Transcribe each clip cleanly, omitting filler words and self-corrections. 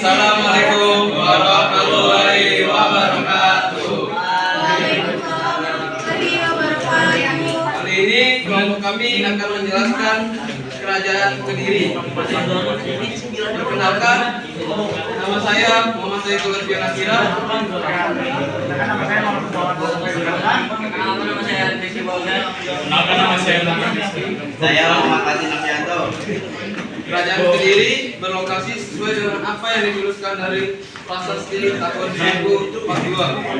Assalamualaikum warahmatullahi wabarakatuh. Kali ini kelompok kami akan menjelaskan Kerajaan Kediri. Perkenalkan, nama saya Muhammad Saiful Arfian Akira. Saya Muhammad Haji Novianto. Kerajaan Kediri berlokasi sesuai dengan apa yang dituliskan dari Prasasti tahun 2042.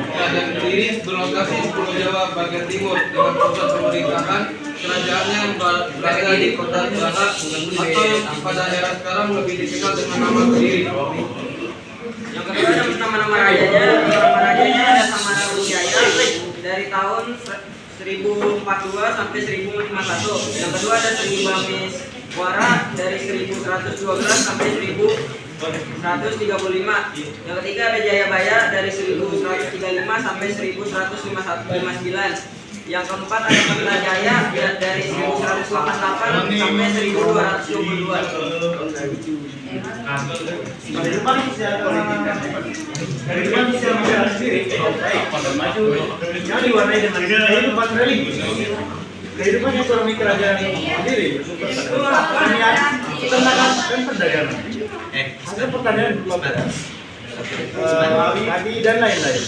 Kerajaan Kediri berlokasi di Pulau Jawa bagian timur dengan pusat pemerintahan kerajaannya yang berada di Kota Barat atau yang pada era sekarang lebih dikenal dengan nama Kediri. Yang kedua ada nama-nama rajanya. Nama rajanya ada Samara Wijaya dari tahun 1042 sampai 1051. Yang kedua ada Seni Bamis Wara dari 1112 sampai 1135. Yang ketiga ada Jayabaya dari 1135 sampai 1159. Yang keempat ada Kertajaya dari 1188 sampai 1222. Kehidupan sosial sendiri pada maju yang diwarnai dengan kehidupan religi. Kehidupan ekonomi kerajaan sendiri bersumber pada pertanian, peternakan, dan perdagangan. Hasil pertanian berupa beras, padi, dan lain-lain.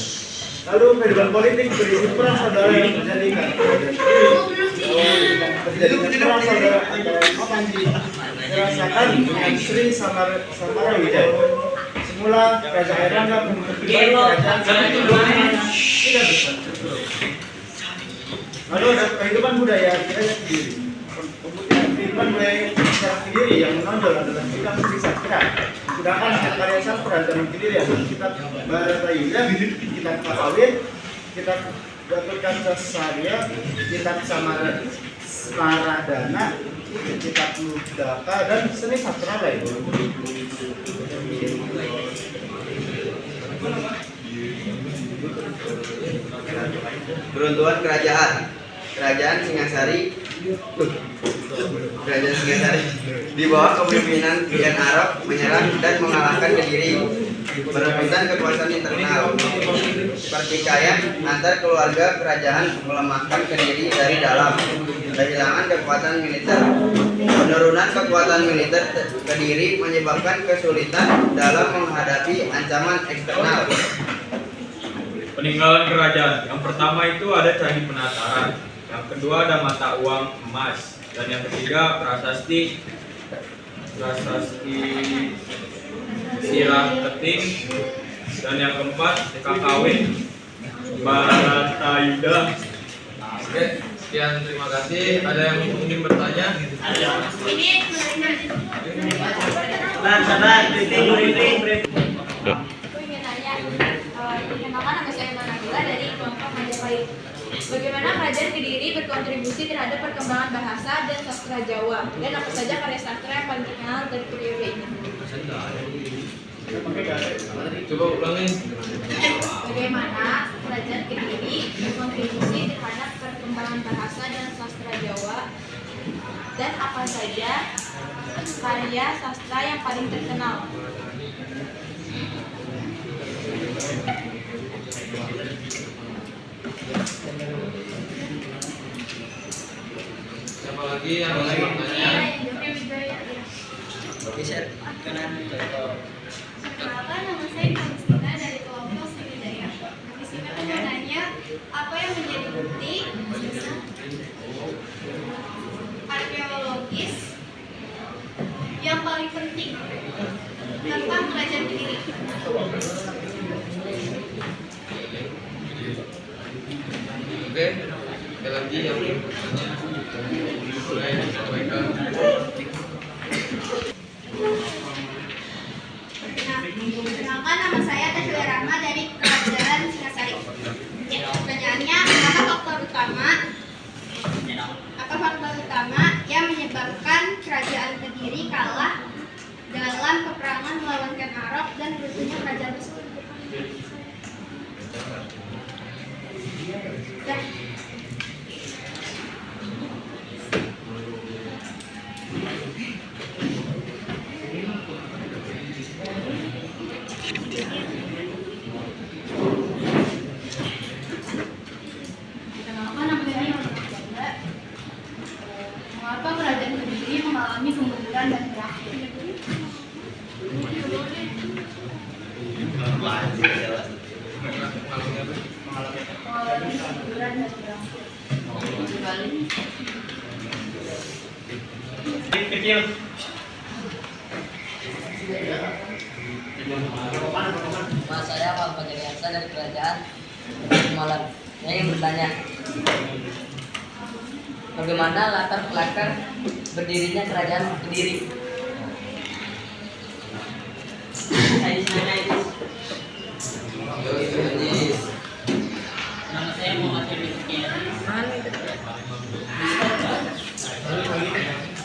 Lalu kehidupan politik berisi perang saudara yang terjadi perang saudara antara Mapanji dirasakan dengan Sri Samara Wijaya. Semula Raja Airlangga memiliki kerajaan tidak besar. Lalu ada kehidupan budaya kerajaan Kediri. Kehidupan budaya kerajaan Kediri yang menonjol adalah kitab Sri Sastra. Sedangkan karya sastra zaman Kediri adalah kitab Bharatayuda, kitab Kakawin, kitab Gatot Kaca Sarya, kitab Samaradana, kitab Ludaka, dan seni sastra lain. Peruntukan Kerajaan Singasari di bawah kepemimpinan Kian Arok menyerang dan mengalahkan Kediri, merebutkan kekuasaan internal. Pertikaian antar keluarga kerajaan melemahkan Kediri dari dalam, kehilangan kekuatan militer. Penurunan kekuatan militer Kediri menyebabkan kesulitan dalam menghadapi ancaman eksternal. Peninggalan kerajaan. Yang pertama itu ada Candi Penataran, yang kedua ada mata uang emas, dan yang ketiga prasasti sirah keting, dan yang keempat kakawin Bharatayuda. Oke, sekian, terima kasih. Ada yang mungkin bertanya? Sabar, briefing. Perkenalkan, nama saya Managula dari kelompok Majapahit. Bagaimana kerajaan Kediri berkontribusi terhadap perkembangan bahasa dan sastra Jawa, dan apa saja karya sastra yang paling terkenal dari periode ini? Coba ulangin. Bagaimana kerajaan Kediri berkontribusi terhadap perkembangan bahasa dan sastra Jawa, dan apa saja karya sastra yang paling terkenal? Siapa lagi yang mau bertanya? Perkenalkan, nama saya Kristina dari kelompok Sriwijaya. Di sini aku mau nanya, apa yang menjadi bukti arkeologis yang paling penting tentang kerajaan Kediri? Oke, sekali lagi yang bertanya boleh disampaikan. Perkenalkan, nama saya Tasya Rahma dari Kerajaan Singasari. Pertanyaannya, apa faktor utama yang menyebabkan Kerajaan Kediri kalah dalam peperangan melawan Kian Arok dan runtuhnya kerajaan tersebut? Kenapa namanya Janda? Mengapa kerajaan Kediri mengalami kemunduran dan berakhir? Mengalami kemunduran dan berakhir. Kecil. Mas, saya Pak Pajariansa dari Kerajaan Malang. Saya ingin bertanya, bagaimana latar belakang berdirinya Kerajaan Kediri? Nama saya Muhammad Fikian.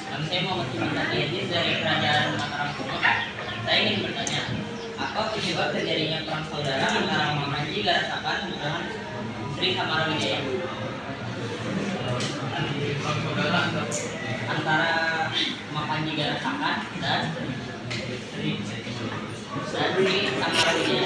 Nama saya Muhammad Fikian dari Kerajaan Mataram Kuno. Saya ingin bertanya, apa penyebab terjadinya perang saudara antara Mamanji Garasakan dengan Sri Samarawijaya? Antara Mamanji Garasakan dan Sri Samarawijaya.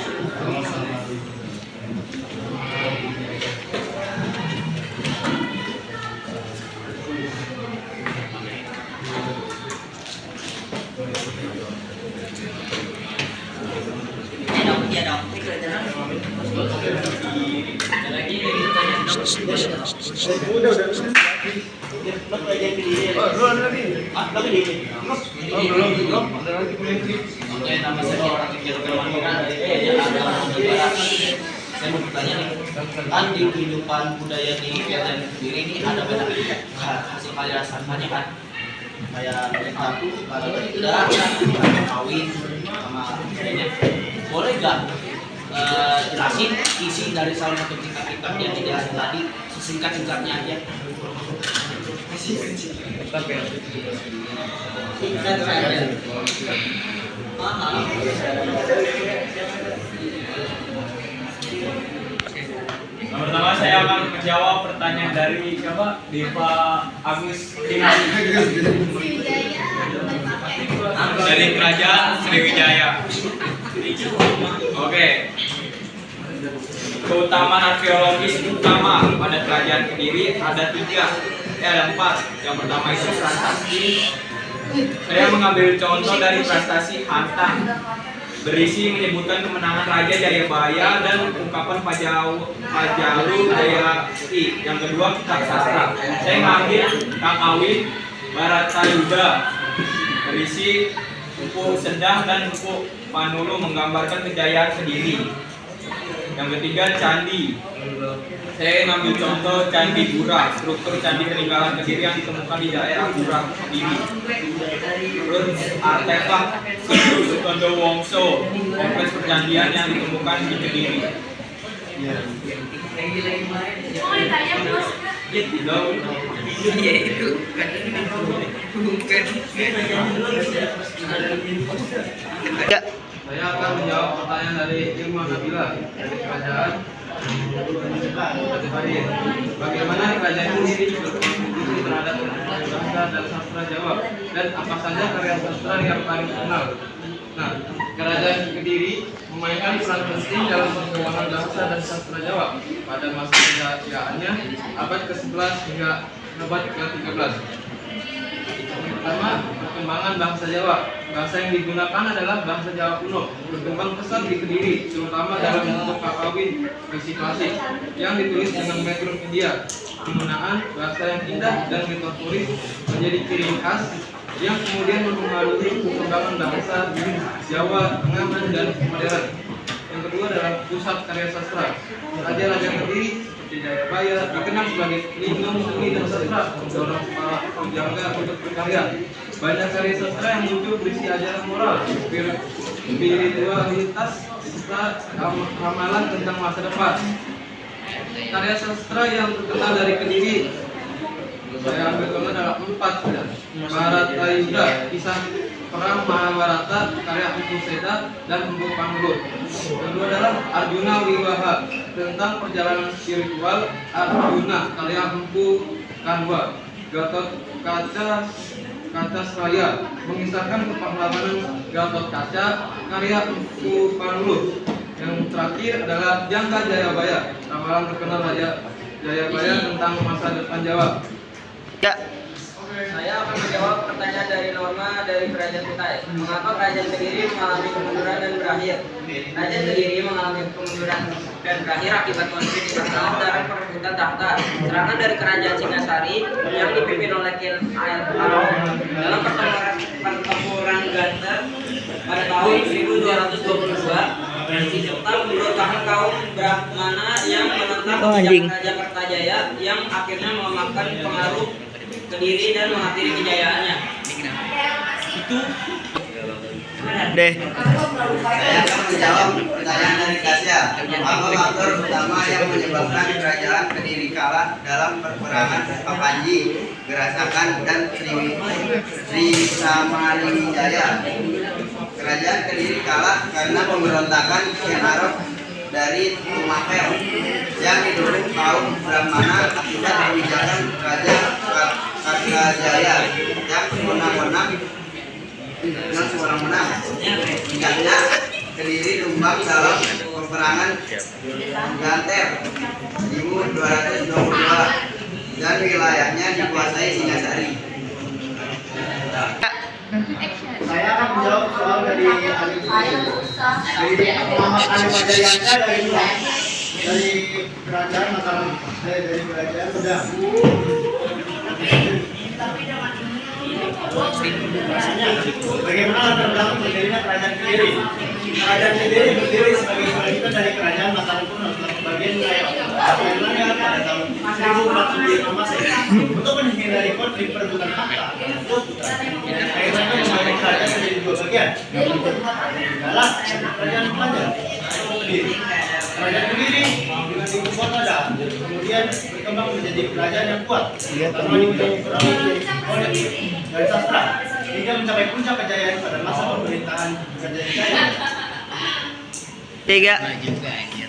Iya dong. Ada lagi yang ditanya dong. Belum. Ada lagi Oke, nama saya orang Kecil Kelamanan dari Jakarta Barat. Saya mau bertanya nih, kan di kehidupan budaya di Kerajaan Kediri ini ada banyak hasil karya sananya kan, kayak tahu, kalau tidak kawin sama lainnya. Boleh nggak jelasin isi dari salah satu kitab-kitab yang dijelasin tadi, sesingkat-singkatnya aja? Singkat saja. Mahal. Pertama saya akan menjawab pertanyaan dari siapa? Diva Agus Dimas dari Kerajaan Sriwijaya. Oke. Keutamaan arkeologis utama pada Kerajaan Kediri ada 4. Yang pertama itu prasasti. Saya mengambil contoh dari prestasi Hanta, berisi menyebutkan kemenangan Raja Jayabaya dan ungkapan Pajalu Jayati. Yang kedua kitab sastra. Saya mengambil Kakawin Baratayuda, berisi Empu Sedah dan Empu Panulu menggambarkan kejayaan Kediri. Yang ketiga candi. Saya mengambil contoh Candi Gura, struktur candi peninggalan Kediri yang ditemukan di daerah Gura Kediri. Terus artefak Sutondo Wongso, kompleks percandian yang ditemukan di Kediri. Mau ditanya bos? Saya akan menjawab pertanyaan dari Irma Nabila dari Kerajaan Majapahit. Bagaimana Kerajaan Kediri berkontribusi terhadap bahasa dan sastra Jawa, dan apa saja karya sastra yang paling terkenal? Nah, Kerajaan Kediri memainkan peran penting dalam perkembangan bahasa dan sastra Jawa pada masa kejayaannya abad ke-11 hingga abad ke-13. Pertama, perkembangan bahasa Jawa. Bahasa yang digunakan adalah bahasa Jawa kuno, berkembang pesat di Kediri, terutama dalam bentuk kakawin versi klasik yang ditulis dengan metrum India. Penggunaan bahasa yang indah dan metaforis menjadi ciri khas yang kemudian mempengaruhi perkembangan bahasa di Jawa Tengah dan modern. Yang kedua adalah pusat karya sastra. Raja-raja Kediri seperti Jayabaya dikenal sebagai pelindung seni dan sastra, mendorong para pujangga untuk berkarya. Banyak karya sastra yang muncul berisi ajaran moral, spiritualitas, serta ramalan tentang masa depan. Karya sastra yang terkenal dari Kediri, saya ambil contoh adalah 4. Baratayuda, kisah perang Mahabharata, karya Empu Sedah dan Empu Panulu. Kedua adalah Arjuna Wiwaha, tentang perjalanan spiritual Arjuna, karya Empu Kanwa. Gatot Kaca Kaca Seraya, mengisahkan kepahlawanan Gatot Kaca, karya Empu Panuluh. Yang terakhir adalah Jangka Jayabaya, ramalan terkenal Raja Jayabaya tentang masa depan Jawa. Ya. Saya akan menjawab pertanyaan dari Norma dari Kerajaan Kutai. Mengapa Kerajaan Kediri mengalami kemunduran dan berakhir? Kerajaan Kediri mengalami kemunduran dan berakhir akibat konflik internal dan perebutan tahta. Serangan dari Kerajaan Singasari yang dipimpin oleh Ken Arok dalam pertempuran Ganter pada tahun 1222 serta pemberontakan kaum Brahmana yang menentang kebijakan Raja Kertajaya yang akhirnya melemahkan pengaruh Kediri dan mengakhiri kejayaannya. Deh. Saya akan menjawab pertanyaan dari Kasya. Apa faktor utama yang menyebabkan kerajaan Kediri kalah dalam peperangan Papanji, Gerasakan, dan Sri Samarinijaya? Kerajaan Kediri kalah karena pemberontakan Ken Arok dari Tumapel yang didukung kaum Brahmana akibat kebijakan Raja Kertajaya yang sewenang-wenang hingga Kediri tumbang dalam peperangan Ganter 1222 dan wilayahnya dikuasai Singasari. Saya akan menjawab soal dari Alif. Dari Muhammad Alif Ajayansa dari kerajaan Mataram, dari kerajaan Pedang. Bagaimana latar belakang berdirinya kerajaan Kediri? Kerajaan Kediri berdiri sebagai selanjutnya dari kerajaan Mataram kuno setelah bagian wilayah Irlandia pada tahun 1475 Masehi. Untuk menghindari konflik perebutan tahta dan putra, akhirnya membagi kerajaan menjadi dua bagian. Yang pertama adalah kerajaan Banjar atau Kediri. Kerajaan Kediri dengan ibu kota Dan kemudian berkembang menjadi kerajaan yang kuat, terutama di bidang ekonomi, politik, dan sastra, hingga mencapai puncak kejayaan pada masa pemerintahan Kerajaan. 3.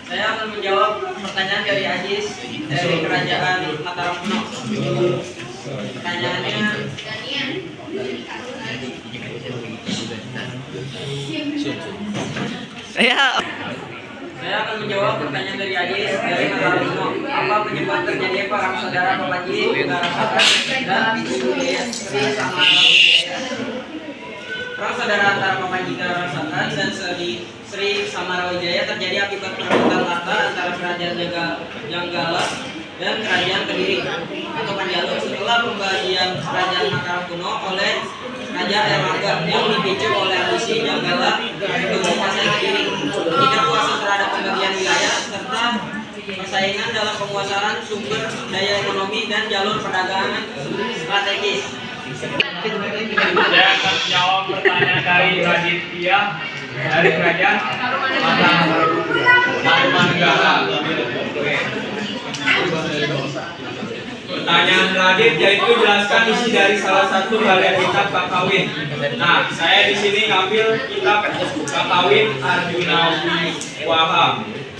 Saya akan menjawab pertanyaan dari Ajis dari Kerajaan Mataram kuno. Pertanyaannya, saya akan menjawab pertanyaan dari Ajis dari Mataram kuno. Apa penyebab terjadinya perang saudara Papanji, Gerasakan, dan Sri Samarinijaya? Perang saudara antara Papanji Gerasakan dan Sri Samarinijaya terjadi akibat perebutan tahta antara Kerajaan Janggala dan Kerajaan Kediri atau Panjalu setelah pembagian Kerajaan Mataram kuno oleh Raja Erlangga yang dipicu oleh ambisi Janggala untuk menguasai Kediri. Tidak kuasa terhadap pembagian wilayah serta persaingan dalam penguasaan sumber daya ekonomi dan jalur perdagangan strategis. Saya akan menjawab pertanyaan dari Raditya dari kerajaan Tarumanegara. Pertanyaan Radit yaitu jelaskan isi dari salah satu harian kitab Kakawin. Nah, saya di sini ngambil kitab Kakawin Arjuna Wiwaha,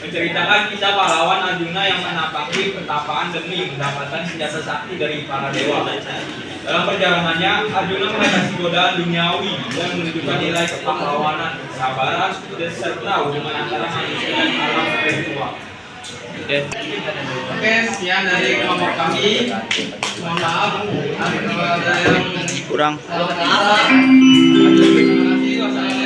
menceritakan kisah pahlawan Arjuna yang menapaki pertapaan demi mendapatkan senjata sakti dari para dewa. Dalam perjalanannya, Arjuna mengatasi godaan duniawi dan menunjukkan nilai kepahlawanan, kesabaran, dan serta hubungan antara manusia dan alam spiritual. Oke, sekian dari kelompok kami. Mohon maaf kalau ada yang Kurang. salah kata. Terima kasih. Wassalamualaikum.